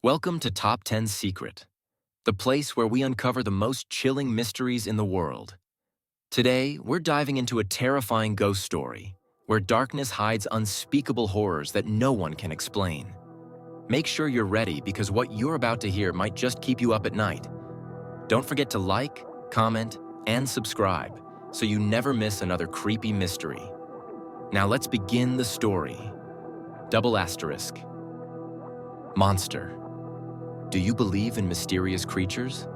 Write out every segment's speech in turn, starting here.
Welcome to Top 10 Secret, the place where we uncover the most chilling mysteries in the world. Today, we're diving into a terrifying ghost story where darkness hides unspeakable horrors that no one can explain. Make sure you're ready because what you're about to hear might just keep you up at night. Don't forget to like, comment, and subscribe so you never miss another creepy mystery. Now let's begin the story. Double asterisk. Monster. Do you believe in mysterious creatures?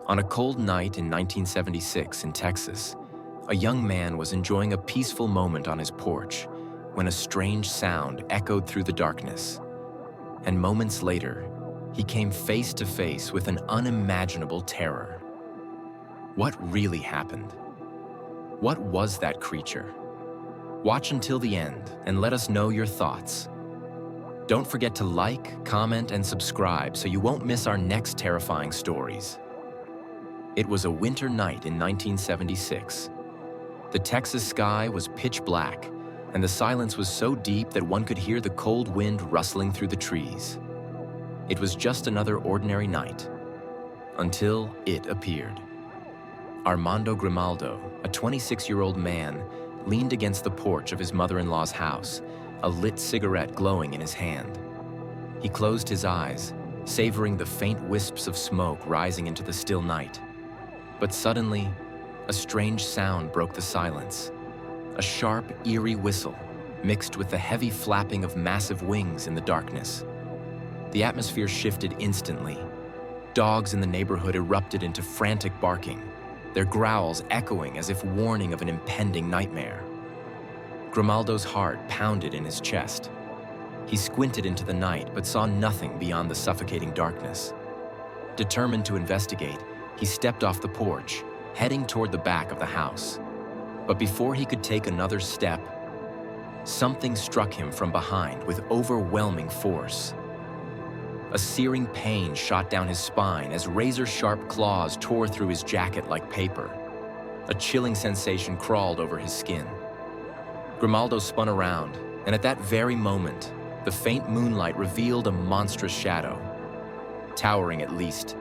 On a cold night in 1976 in Texas, a young man was enjoying a peaceful moment on his porch when a strange sound echoed through the darkness. And moments later, he came face to face with an unimaginable terror. What really happened? What was that creature? Watch until the end and let us know your thoughts. Don't forget to like, comment, and subscribe so you won't miss our next terrifying stories. It was a winter night in 1976. The Texas sky was pitch black, and the silence was so deep that one could hear the cold wind rustling through the trees. It was just another ordinary night, until it appeared. Armando Grimaldo, a 26-year-old man, leaned against the porch of his mother-in-law's house, a lit cigarette glowing in his hand. He closed his eyes, savoring the faint wisps of smoke rising into the still night. But suddenly, a strange sound broke the silence. A sharp, eerie whistle, mixed with the heavy flapping of massive wings in the darkness. The atmosphere shifted instantly. Dogs in the neighborhood erupted into frantic barking, their growls echoing as if warning of an impending nightmare. Grimaldo's heart pounded in his chest. He squinted into the night but saw nothing beyond the suffocating darkness. Determined to investigate, he stepped off the porch, heading toward the back of the house. But before he could take another step, something struck him from behind with overwhelming force. A searing pain shot down his spine as razor-sharp claws tore through his jacket like paper. A chilling sensation crawled over his skin. Grimaldo spun around, and at that very moment, the faint moonlight revealed a monstrous shadow, towering at least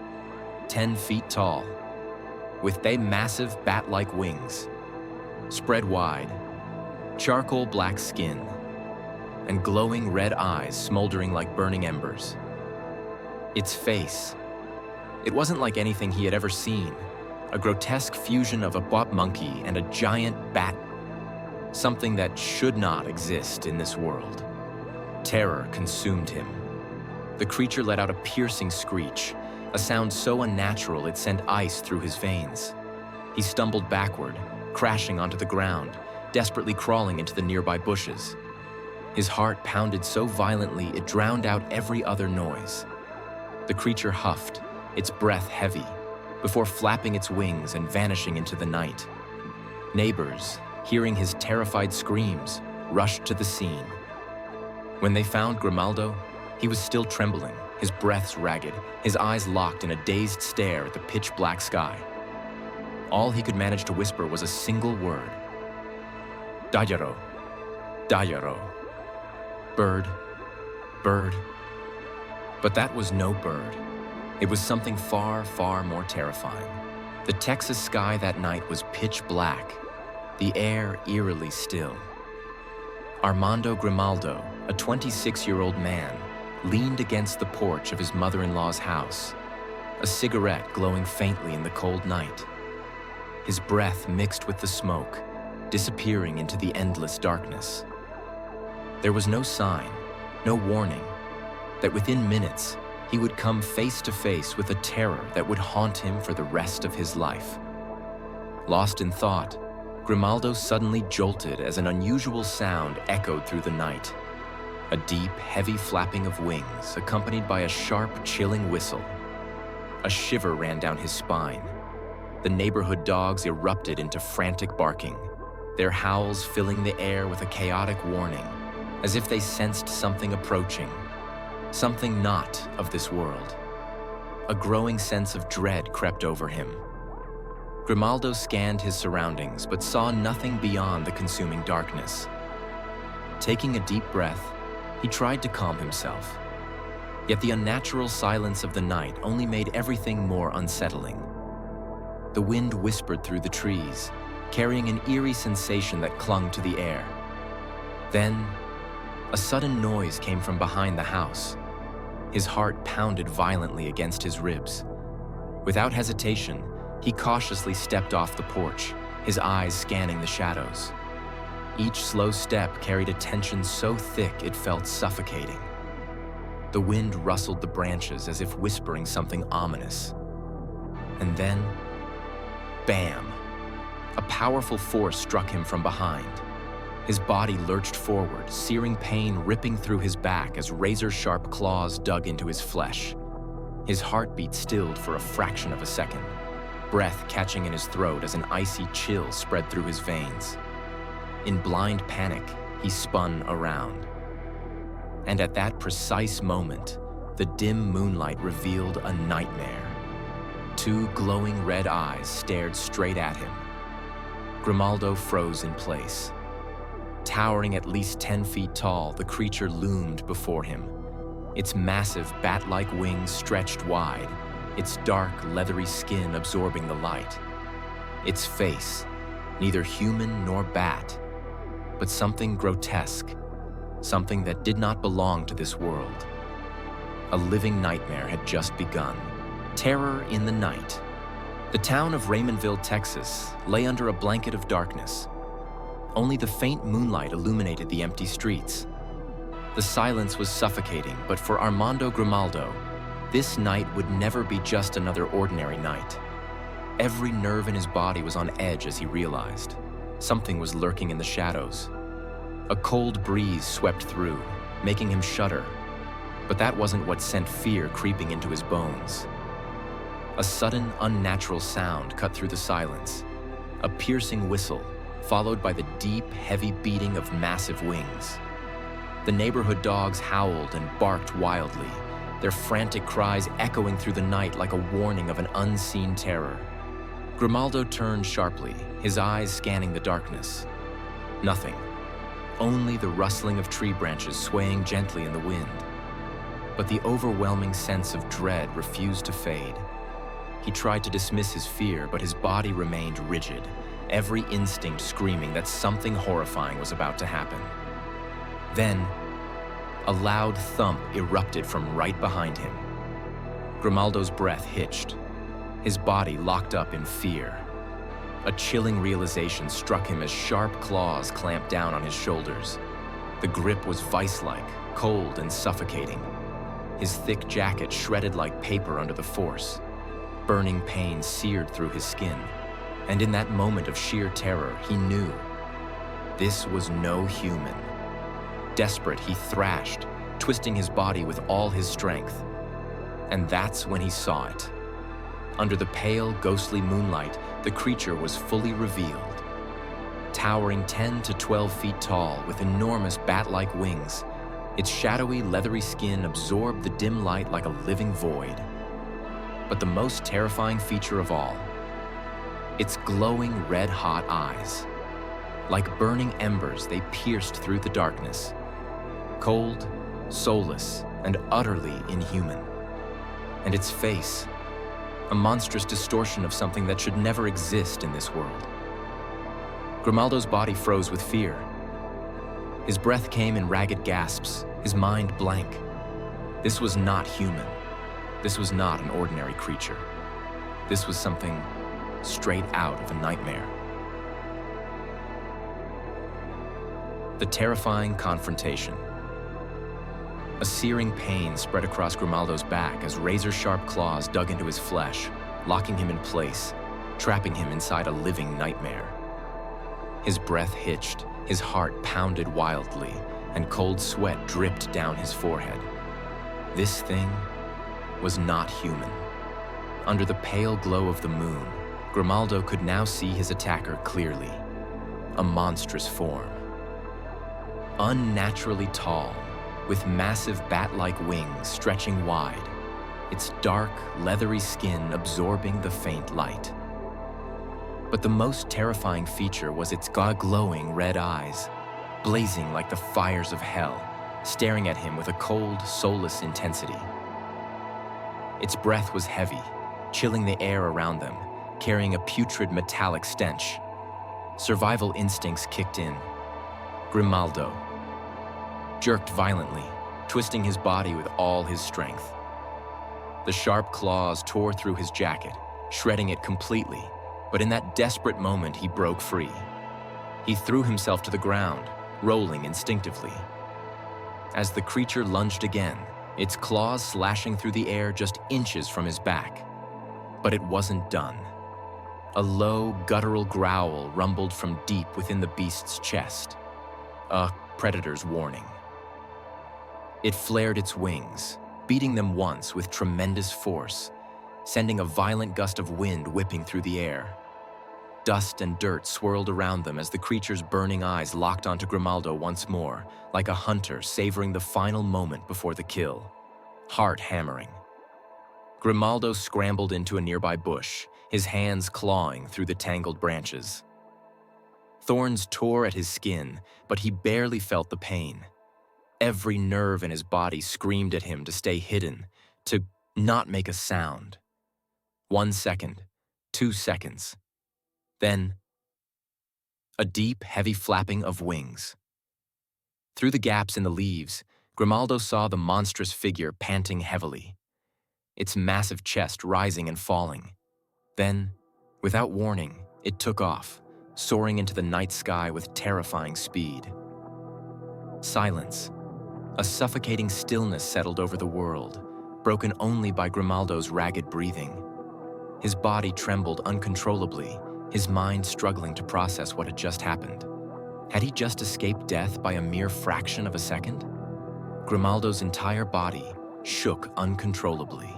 10 feet tall, with massive bat-like wings, spread wide, charcoal black skin, and glowing red eyes smoldering like burning embers. Its face. It wasn't like anything he had ever seen, a grotesque fusion of a bop monkey and a giant bat. Something that should not exist in this world. Terror consumed him. The creature let out a piercing screech, a sound so unnatural it sent ice through his veins. He stumbled backward, crashing onto the ground, desperately crawling into the nearby bushes. His heart pounded so violently it drowned out every other noise. The creature huffed, its breath heavy, before flapping its wings and vanishing into the night. Neighbors, hearing his terrified screams, rushed to the scene. When they found Grimaldo, he was still trembling, his breaths ragged, his eyes locked in a dazed stare at the pitch-black sky. All he could manage to whisper was a single word. Dayaro, Dayaro. Bird, bird. But that was no bird. It was something far, far more terrifying. The Texas sky that night was pitch black, the air eerily still. Armando Grimaldo, a 26-year-old man, leaned against the porch of his mother-in-law's house, a cigarette glowing faintly in the cold night. His breath mixed with the smoke, disappearing into the endless darkness. There was no sign, no warning, that within minutes he would come face to face with a terror that would haunt him for the rest of his life. Lost in thought, Grimaldo suddenly jolted as an unusual sound echoed through the night. A deep, heavy flapping of wings accompanied by a sharp, chilling whistle. A shiver ran down his spine. The neighborhood dogs erupted into frantic barking, their howls filling the air with a chaotic warning, as if they sensed something approaching, something not of this world. A growing sense of dread crept over him. Grimaldo scanned his surroundings but saw nothing beyond the consuming darkness. Taking a deep breath, he tried to calm himself. Yet the unnatural silence of the night only made everything more unsettling. The wind whispered through the trees, carrying an eerie sensation that clung to the air. Then, a sudden noise came from behind the house. His heart pounded violently against his ribs. Without hesitation, he cautiously stepped off the porch, his eyes scanning the shadows. Each slow step carried a tension so thick it felt suffocating. The wind rustled the branches as if whispering something ominous. And then, bam! A powerful force struck him from behind. His body lurched forward, searing pain ripping through his back as razor-sharp claws dug into his flesh. His heartbeat stilled for a fraction of a second, breath catching in his throat as an icy chill spread through his veins. In blind panic, he spun around. And at that precise moment, the dim moonlight revealed a nightmare. Two glowing red eyes stared straight at him. Grimaldo froze in place. Towering at least 10 feet tall, the creature loomed before him. Its massive bat-like wings stretched wide, its dark, leathery skin absorbing the light. Its face, neither human nor bat, but something grotesque, something that did not belong to this world. A living nightmare had just begun. Terror in the night. The town of Raymondville, Texas, lay under a blanket of darkness. Only the faint moonlight illuminated the empty streets. The silence was suffocating, but for Armando Grimaldo, this night would never be just another ordinary night. Every nerve in his body was on edge as he realized. Something was lurking in the shadows. A cold breeze swept through, making him shudder. But that wasn't what sent fear creeping into his bones. A sudden, unnatural sound cut through the silence. A piercing whistle, followed by the deep, heavy beating of massive wings. The neighborhood dogs howled and barked wildly, their frantic cries echoing through the night like a warning of an unseen terror. Grimaldo turned sharply, his eyes scanning the darkness. Nothing. Only the rustling of tree branches swaying gently in the wind. But the overwhelming sense of dread refused to fade. He tried to dismiss his fear, but his body remained rigid, every instinct screaming that something horrifying was about to happen. Then, a loud thump erupted from right behind him. Grimaldo's breath hitched. His body locked up in fear. A chilling realization struck him as sharp claws clamped down on his shoulders. The grip was vice-like, cold and suffocating. His thick jacket shredded like paper under the force. Burning pain seared through his skin. And in that moment of sheer terror, he knew this was no human. Desperate, he thrashed, twisting his body with all his strength. And that's when he saw it. Under the pale, ghostly moonlight, the creature was fully revealed. Towering 10 to 12 feet tall with enormous bat-like wings, its shadowy, leathery skin absorbed the dim light like a living void. But the most terrifying feature of all, its glowing red-hot eyes. Like burning embers, they pierced through the darkness. Cold, soulless, and utterly inhuman. And its face, a monstrous distortion of something that should never exist in this world. Grimaldo's body froze with fear. His breath came in ragged gasps, his mind blank. This was not human. This was not an ordinary creature. This was something straight out of a nightmare. The terrifying confrontation. A searing pain spread across Grimaldo's back as razor-sharp claws dug into his flesh, locking him in place, trapping him inside a living nightmare. His breath hitched, his heart pounded wildly, and cold sweat dripped down his forehead. This thing was not human. Under the pale glow of the moon, Grimaldo could now see his attacker clearly. A monstrous form. Unnaturally tall, with massive bat-like wings stretching wide, its dark, leathery skin absorbing the faint light. But the most terrifying feature was its glowing red eyes, blazing like the fires of hell, staring at him with a cold, soulless intensity. Its breath was heavy, chilling the air around them, carrying a putrid metallic stench. Survival instincts kicked in. Grimaldo jerked violently, twisting his body with all his strength. The sharp claws tore through his jacket, shredding it completely, but in that desperate moment he broke free. He threw himself to the ground, rolling instinctively. As the creature lunged again, its claws slashing through the air just inches from his back. But it wasn't done. A low, guttural growl rumbled from deep within the beast's chest. A predator's warning. It flared its wings, beating them once with tremendous force, sending a violent gust of wind whipping through the air. Dust and dirt swirled around them as the creature's burning eyes locked onto Grimaldo once more, like a hunter savoring the final moment before the kill. Heart hammering. Grimaldo scrambled into a nearby bush, his hands clawing through the tangled branches. Thorns tore at his skin, but he barely felt the pain. Every nerve in his body screamed at him to stay hidden, to not make a sound. 1 second, 2 seconds. Then, a deep, heavy flapping of wings. Through the gaps in the leaves, Grimaldo saw the monstrous figure panting heavily, its massive chest rising and falling. Then, without warning, it took off, soaring into the night sky with terrifying speed. Silence. A suffocating stillness settled over the world, broken only by Grimaldo's ragged breathing. His body trembled uncontrollably, his mind struggling to process what had just happened. Had he just escaped death by a mere fraction of a second? Grimaldo's entire body shook uncontrollably.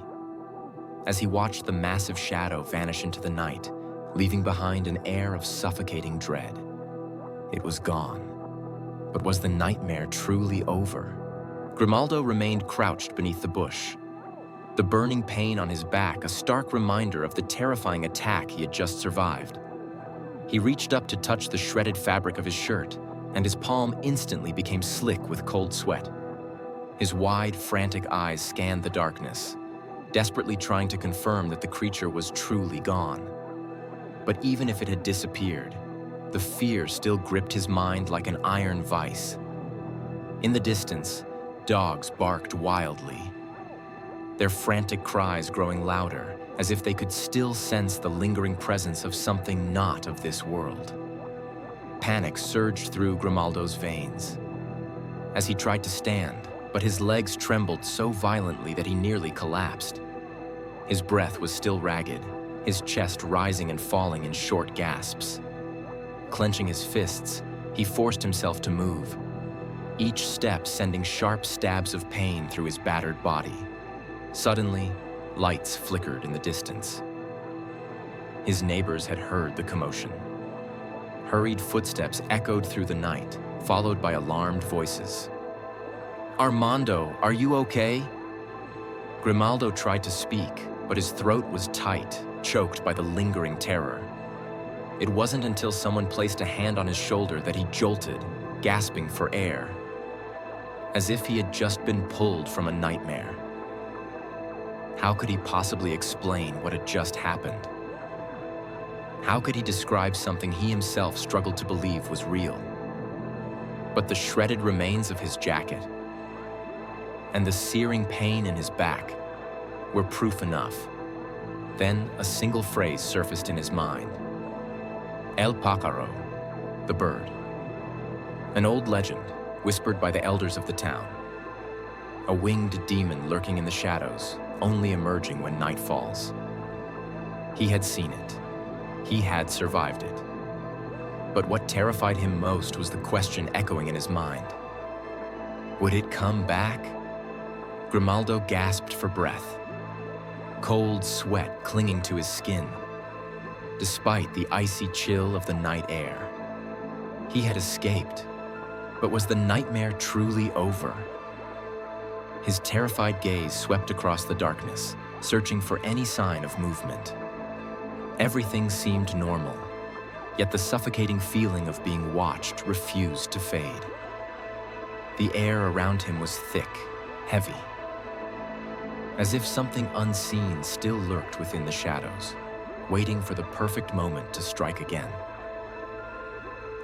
As he watched the massive shadow vanish into the night, leaving behind an air of suffocating dread. It was gone. But was the nightmare truly over? Grimaldo remained crouched beneath the bush, the burning pain on his back a stark reminder of the terrifying attack he had just survived. He reached up to touch the shredded fabric of his shirt, and his palm instantly became slick with cold sweat. His wide, frantic eyes scanned the darkness, desperately trying to confirm that the creature was truly gone. But even if it had disappeared, the fear still gripped his mind like an iron vice. In the distance, dogs barked wildly, their frantic cries growing louder, as if they could still sense the lingering presence of something not of this world. Panic surged through Grimaldo's veins as he tried to stand, but his legs trembled so violently that he nearly collapsed. His breath was still ragged, his chest rising and falling in short gasps. Clenching his fists, he forced himself to move, each step sending sharp stabs of pain through his battered body. Suddenly, lights flickered in the distance. His neighbors had heard the commotion. Hurried footsteps echoed through the night, followed by alarmed voices. "Armando, are you okay?" Grimaldo tried to speak, but his throat was tight, choked by the lingering terror. It wasn't until someone placed a hand on his shoulder that he jolted, gasping for air, as if he had just been pulled from a nightmare. How could he possibly explain what had just happened? How could he describe something he himself struggled to believe was real? But the shredded remains of his jacket and the searing pain in his back were proof enough. Then a single phrase surfaced in his mind. El Pájaro, the bird. An old legend whispered by the elders of the town. A winged demon lurking in the shadows, only emerging when night falls. He had seen it. He had survived it. But what terrified him most was the question echoing in his mind. Would it come back? Grimaldo gasped for breath, cold sweat clinging to his skin, despite the icy chill of the night air. He had escaped, but was the nightmare truly over? His terrified gaze swept across the darkness, searching for any sign of movement. Everything seemed normal, yet the suffocating feeling of being watched refused to fade. The air around him was thick, heavy, as if something unseen still lurked within the shadows, waiting for the perfect moment to strike again.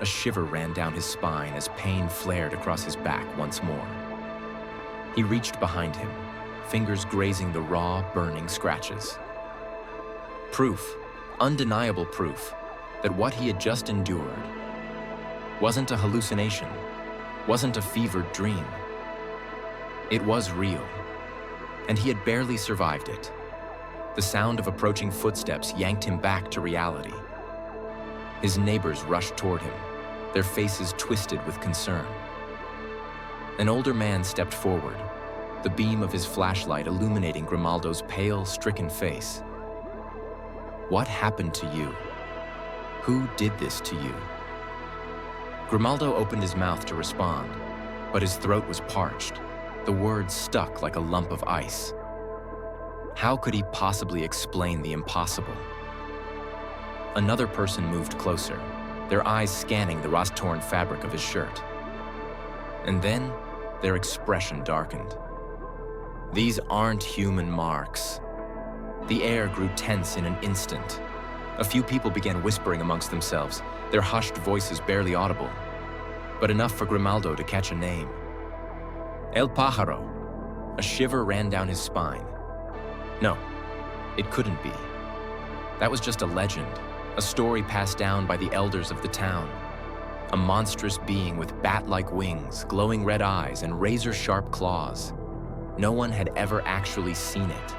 A shiver ran down his spine as pain flared across his back once more. He reached behind him, fingers grazing the raw, burning scratches. Proof, undeniable proof, that what he had just endured wasn't a hallucination, wasn't a fevered dream. It was real, and he had barely survived it. The sound of approaching footsteps yanked him back to reality. His neighbors rushed toward him, their faces twisted with concern. An older man stepped forward, the beam of his flashlight illuminating Grimaldo's pale, stricken face. What happened to you? Who did this to you? Grimaldo opened his mouth to respond, but his throat was parched. The words stuck like a lump of ice. How could he possibly explain the impossible? Another person moved closer, their eyes scanning the rust-torn fabric of his shirt. And then, their expression darkened. These aren't human marks. The air grew tense in an instant. A few people began whispering amongst themselves, their hushed voices barely audible, but enough for Grimaldo to catch a name. El Pájaro. A shiver ran down his spine. No, it couldn't be. That was just a legend, a story passed down by the elders of the town. A monstrous being with bat-like wings, glowing red eyes, and razor-sharp claws. No one had ever actually seen it.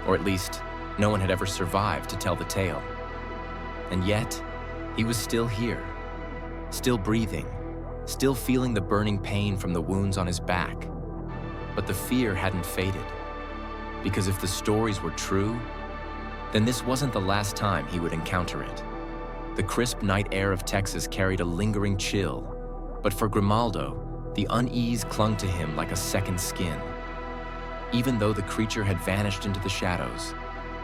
Or at least, no one had ever survived to tell the tale. And yet, he was still here, still breathing, still feeling the burning pain from the wounds on his back. But the fear hadn't faded. Because if the stories were true, then this wasn't the last time he would encounter it. The crisp night air of Texas carried a lingering chill, but for Grimaldo, the unease clung to him like a second skin. Even though the creature had vanished into the shadows,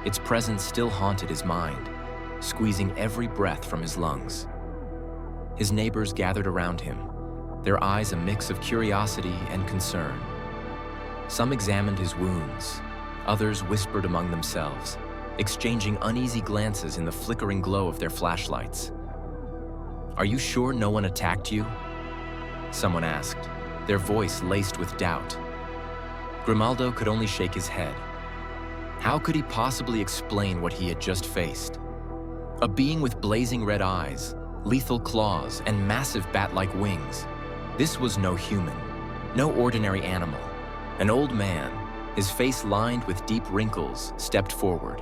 its presence still haunted his mind, squeezing every breath from his lungs. His neighbors gathered around him, their eyes a mix of curiosity and concern. Some examined his wounds, others whispered among themselves, exchanging uneasy glances in the flickering glow of their flashlights. "Are you sure no one attacked you?" someone asked, their voice laced with doubt. Grimaldo could only shake his head. How could he possibly explain what he had just faced? A being with blazing red eyes, lethal claws, and massive bat-like wings. This was no human, no ordinary animal. An old man, his face lined with deep wrinkles, stepped forward.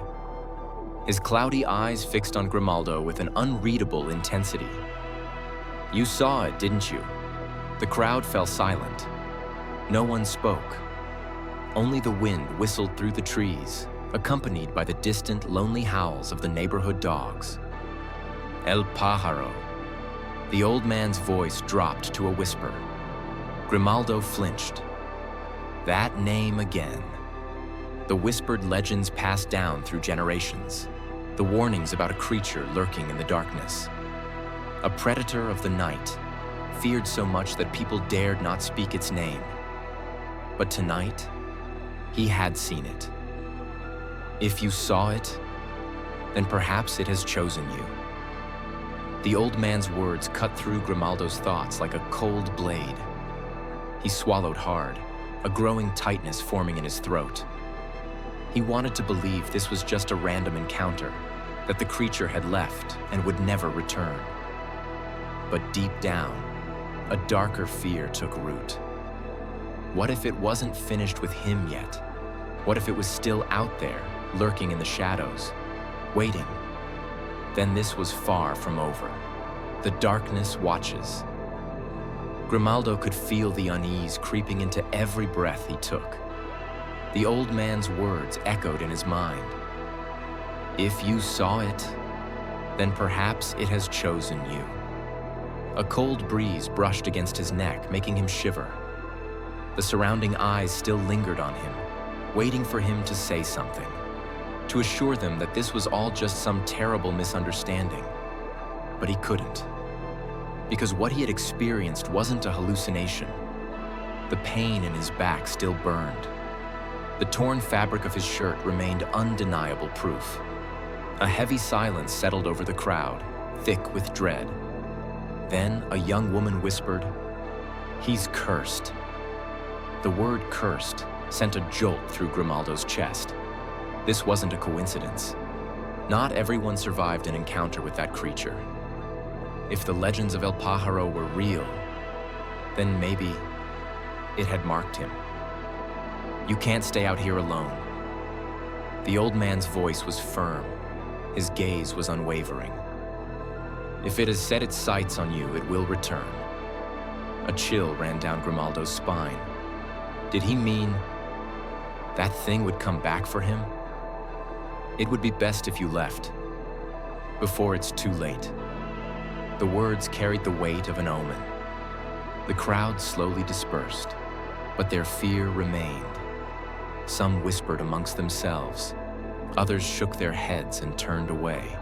His cloudy eyes fixed on Grimaldo with an unreadable intensity. "You saw it, didn't you?" The crowd fell silent. No one spoke. Only the wind whistled through the trees, accompanied by the distant, lonely howls of the neighborhood dogs. El Pájaro. The old man's voice dropped to a whisper. Grimaldo flinched. That name again. The whispered legends passed down through generations. The warnings about a creature lurking in the darkness. A predator of the night, feared so much that people dared not speak its name. But tonight, he had seen it. If you saw it, then perhaps it has chosen you. The old man's words cut through Grimaldo's thoughts like a cold blade. He swallowed hard, a growing tightness forming in his throat. He wanted to believe this was just a random encounter, that the creature had left and would never return. But deep down, a darker fear took root. What if it wasn't finished with him yet? What if it was still out there, lurking in the shadows, waiting? Then this was far from over. The darkness watches. Grimaldo could feel the unease creeping into every breath he took. The old man's words echoed in his mind. If you saw it, then perhaps it has chosen you. A cold breeze brushed against his neck, making him shiver. The surrounding eyes still lingered on him, waiting for him to say something, to assure them that this was all just some terrible misunderstanding. But he couldn't, because what he had experienced wasn't a hallucination, The pain in his back still burned. The torn fabric of his shirt remained undeniable proof. A heavy silence settled over the crowd, thick with dread. Then a young woman whispered, "He's cursed." The word cursed sent a jolt through Grimaldo's chest. This wasn't a coincidence. Not everyone survived an encounter with that creature. If the legends of El Pájaro were real, then maybe it had marked him. "You can't stay out here alone." The old man's voice was firm. His gaze was unwavering. "If it has set its sights on you, it will return." A chill ran down Grimaldo's spine. Did he mean that thing would come back for him? "It would be best if you left, before it's too late." The words carried the weight of an omen. The crowd slowly dispersed, but their fear remained. Some whispered amongst themselves. Others shook their heads and turned away,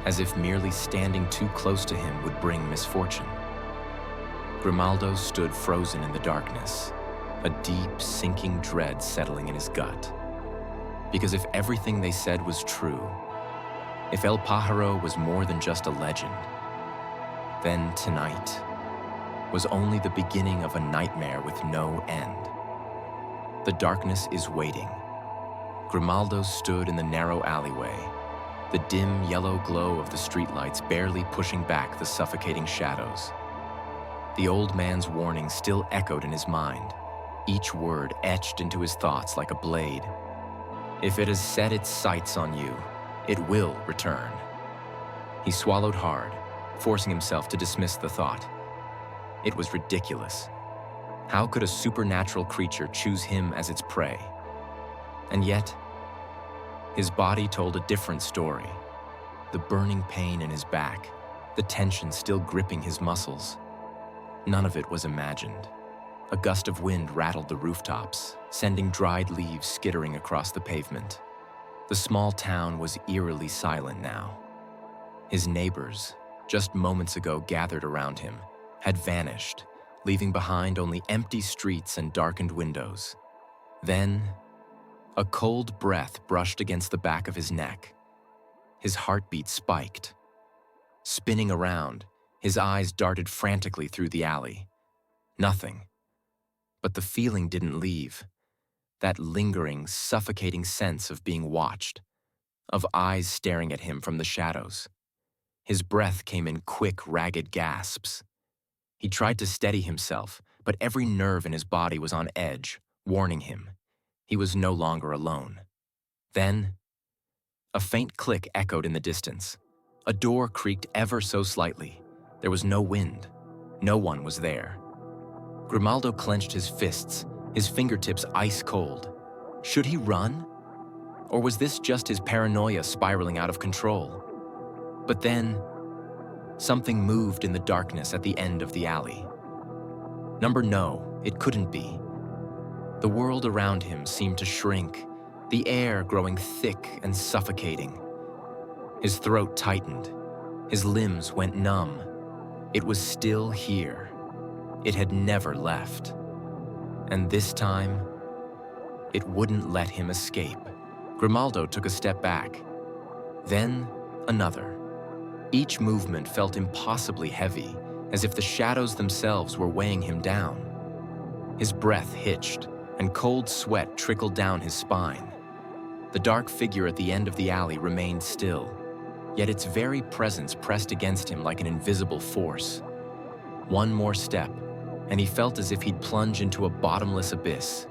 as if merely standing too close to him would bring misfortune. Grimaldo stood frozen in the darkness, a deep, sinking dread settling in his gut. Because if everything they said was true, if El Pájaro was more than just a legend, then tonight was only the beginning of a nightmare with no end. The darkness is waiting. Grimaldo stood in the narrow alleyway, the dim yellow glow of the streetlights barely pushing back the suffocating shadows. The old man's warning still echoed in his mind, each word etched into his thoughts like a blade. "If it has set its sights on you, it will return." He swallowed hard, forcing himself to dismiss the thought. It was ridiculous. How could a supernatural creature choose him as its prey? And yet, his body told a different story. The burning pain in his back, the tension still gripping his muscles. None of it was imagined. A gust of wind rattled the rooftops, sending dried leaves skittering across the pavement. The small town was eerily silent now. His neighbors, just moments ago gathered around him, had vanished, leaving behind only empty streets and darkened windows. Then, a cold breath brushed against the back of his neck. His heartbeat spiked. Spinning around, his eyes darted frantically through the alley. Nothing. But the feeling didn't leave. That lingering, suffocating sense of being watched, of eyes staring at him from the shadows. His breath came in quick, ragged gasps. He tried to steady himself, but every nerve in his body was on edge, warning him. He was no longer alone. Then, a faint click echoed in the distance. A door creaked ever so slightly. There was no wind. No one was there. Grimaldo clenched his fists, his fingertips ice cold. Should he run? Or was this just his paranoia spiraling out of control? But then, something moved in the darkness at the end of the alley. No, it couldn't be. The world around him seemed to shrink, the air growing thick and suffocating. His throat tightened. His limbs went numb. It was still here. It had never left. And this time, it wouldn't let him escape. Grimaldo took a step back, then another. Each movement felt impossibly heavy, as if the shadows themselves were weighing him down. His breath hitched, and cold sweat trickled down his spine. The dark figure at the end of the alley remained still, yet its very presence pressed against him like an invisible force. One more step, and he felt as if he'd plunge into a bottomless abyss.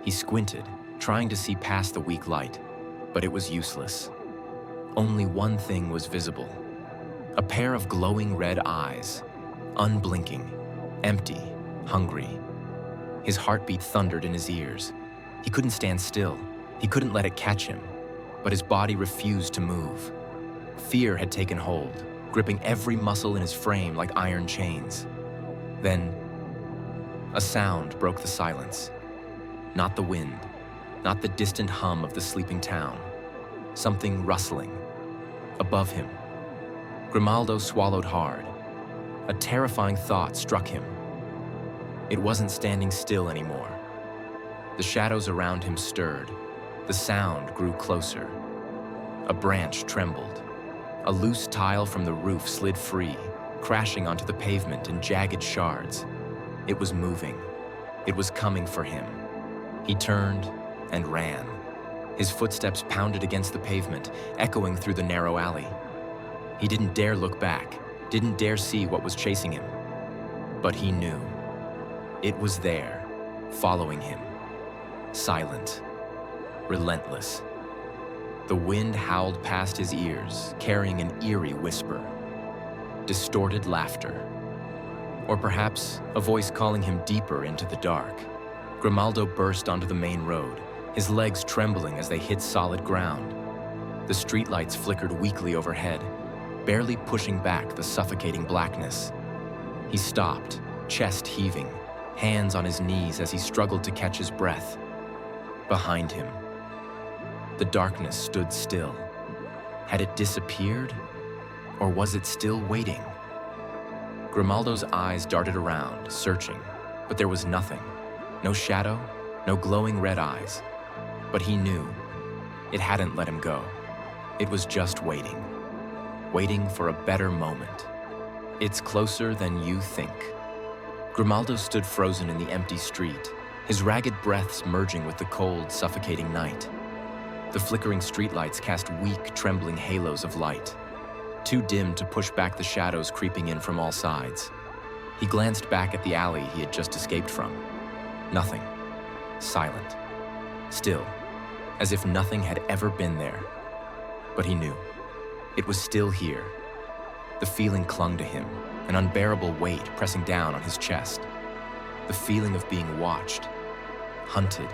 He squinted, trying to see past the weak light, but it was useless. Only one thing was visible. A pair of glowing red eyes, unblinking, empty, hungry. His heartbeat thundered in his ears. He couldn't stand still. He couldn't let it catch him, but his body refused to move. Fear had taken hold, gripping every muscle in his frame like iron chains. Then, a sound broke the silence. Not the wind, not the distant hum of the sleeping town. Something rustling. Above him. Grimaldo swallowed hard. A terrifying thought struck him. It wasn't standing still anymore. The shadows around him stirred. The sound grew closer. A branch trembled. A loose tile from the roof slid free, crashing onto the pavement in jagged shards. It was moving. It was coming for him. He turned and ran. His footsteps pounded against the pavement, echoing through the narrow alley. He didn't dare look back, didn't dare see what was chasing him. But he knew. It was there, following him. Silent, relentless. The wind howled past his ears, carrying an eerie whisper. Distorted laughter. Or perhaps a voice calling him deeper into the dark. Grimaldo burst onto the main road, his legs trembling as they hit solid ground. The streetlights flickered weakly overhead, barely pushing back the suffocating blackness. He stopped, chest heaving, hands on his knees as he struggled to catch his breath. Behind him, the darkness stood still. Had it disappeared, or was it still waiting? Grimaldo's eyes darted around, searching, but there was nothing. No shadow, no glowing red eyes. But he knew. It hadn't let him go. It was just waiting. Waiting for a better moment. It's closer than you think. Grimaldo stood frozen in the empty street, his ragged breaths merging with the cold, suffocating night. The flickering streetlights cast weak, trembling halos of light, too dim to push back the shadows creeping in from all sides. He glanced back at the alley he had just escaped from. Nothing. Silent. Still, as if nothing had ever been there. But he knew. It was still here. The feeling clung to him, an unbearable weight pressing down on his chest. The feeling of being watched, hunted.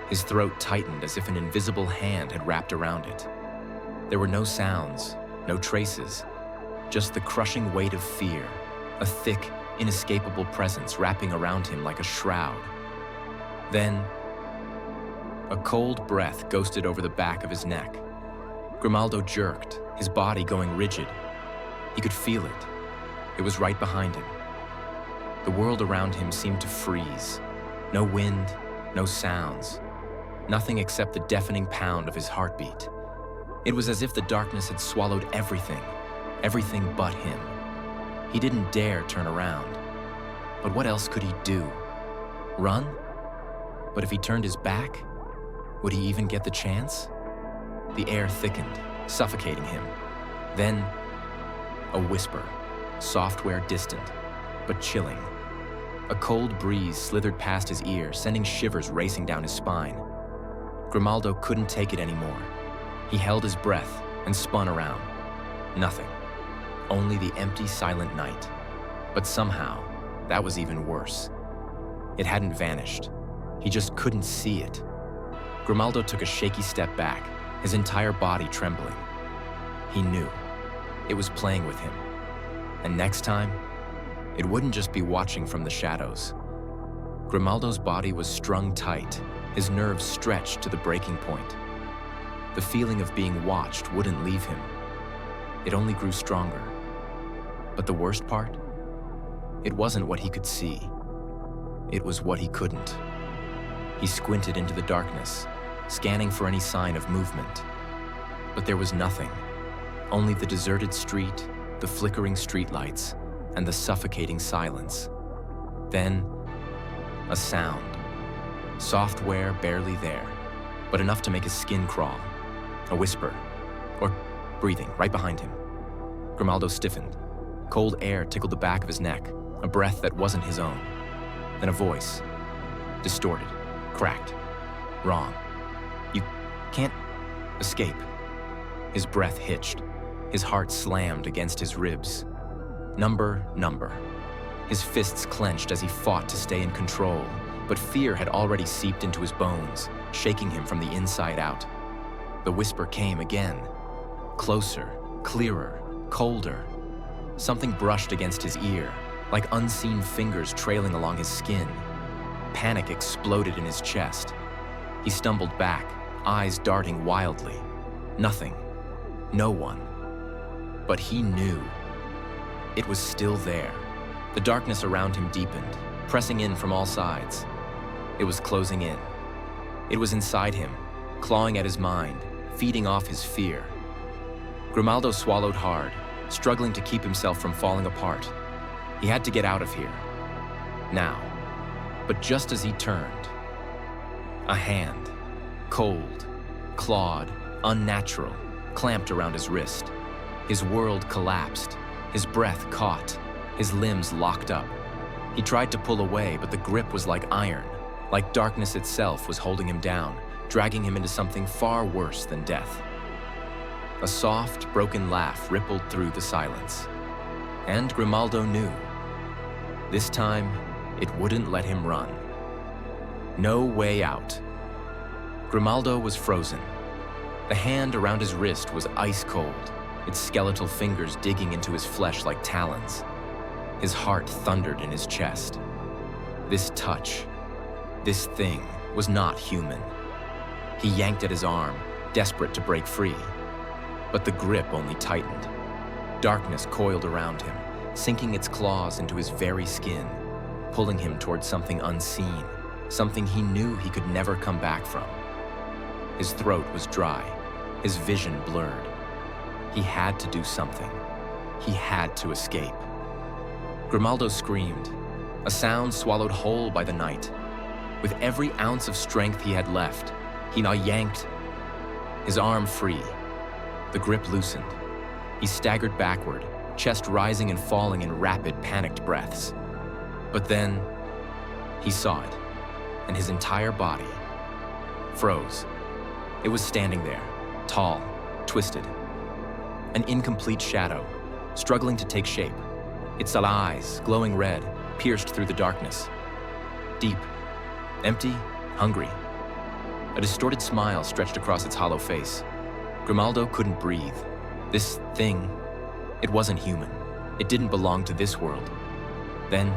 His throat tightened as if an invisible hand had wrapped around it. There were no sounds, no traces, just the crushing weight of fear, a thick, inescapable presence wrapping around him like a shroud. Then, a cold breath ghosted over the back of his neck. Grimaldo jerked, his body going rigid. He could feel it. It was right behind him. The world around him seemed to freeze. No wind, no sounds. Nothing except the deafening pound of his heartbeat. It was as if the darkness had swallowed everything, everything but him. He didn't dare turn around. But what else could he do? Run? But if he turned his back, would he even get the chance? The air thickened, suffocating him. Then, a whisper, software distant, but chilling. A cold breeze slithered past his ear, sending shivers racing down his spine. Grimaldo couldn't take it anymore. He held his breath and spun around. Nothing. Only the empty, silent night. But somehow, that was even worse. It hadn't vanished. He just couldn't see it. Grimaldo took a shaky step back, his entire body trembling. He knew. It was playing with him. And next time, it wouldn't just be watching from the shadows. Grimaldo's body was strung tight, his nerves stretched to the breaking point. The feeling of being watched wouldn't leave him. It only grew stronger. But the worst part? It wasn't what he could see. It was what he couldn't. He squinted into the darkness, scanning for any sign of movement. But there was nothing. Only the deserted street, the flickering streetlights, and the suffocating silence. Then, a sound. Software barely there, but enough to make his skin crawl. A whisper, or breathing right behind him. Grimaldo stiffened. Cold air tickled the back of his neck, a breath that wasn't his own. Then a voice. Distorted, cracked, wrong. You can't escape. His breath hitched. His heart slammed against his ribs. Number. His fists clenched as he fought to stay in control, but fear had already seeped into his bones, shaking him from the inside out. The whisper came again. Closer, clearer, colder. Something brushed against his ear, like unseen fingers trailing along his skin. Panic exploded in his chest. He stumbled back, eyes darting wildly. Nothing. No one. But he knew. It was still there. The darkness around him deepened, pressing in from all sides. It was closing in. It was inside him, clawing at his mind, feeding off his fear. Grimaldo swallowed hard, struggling to keep himself from falling apart. He had to get out of here. Now. But just as he turned, a hand, cold, clawed, unnatural, clamped around his wrist. His world collapsed, his breath caught, his limbs locked up. He tried to pull away, but the grip was like iron, like darkness itself was holding him down, dragging him into something far worse than death. A soft, broken laugh rippled through the silence. And Grimaldo knew. This time, it wouldn't let him run. No way out. Grimaldo was frozen. The hand around his wrist was ice cold, its skeletal fingers digging into his flesh like talons. His heart thundered in his chest. This touch, this thing, was not human. He yanked at his arm, desperate to break free. But the grip only tightened. Darkness coiled around him, sinking its claws into his very skin, pulling him towards something unseen, something he knew he could never come back from. His throat was dry, his vision blurred. He had to do something. He had to escape. Grimaldo screamed, a sound swallowed whole by the night. With every ounce of strength he had left, he now yanked, his arm free. The grip loosened. He staggered backward, chest rising and falling in rapid, panicked breaths. But then, he saw it, and his entire body froze. It was standing there, tall, twisted. An incomplete shadow, struggling to take shape. Its eyes, glowing red, pierced through the darkness. Deep, empty, hungry. A distorted smile stretched across its hollow face. Grimaldo couldn't breathe. This thing, it wasn't human. It didn't belong to this world. Then,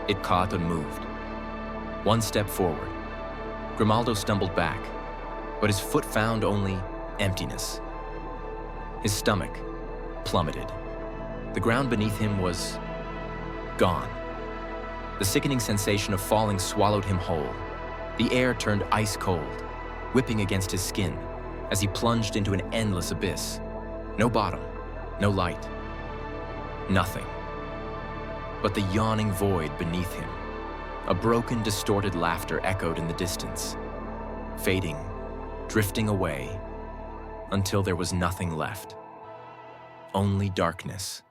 it caught and moved. One step forward. Grimaldo stumbled back, but his foot found only emptiness. His stomach plummeted. The ground beneath him was gone. The sickening sensation of falling swallowed him whole. The air turned ice cold, whipping against his skin as he plunged into an endless abyss. No bottom, no light, nothing. But the yawning void beneath him. A broken, distorted laughter echoed in the distance, fading, drifting away, until there was nothing left. Only darkness.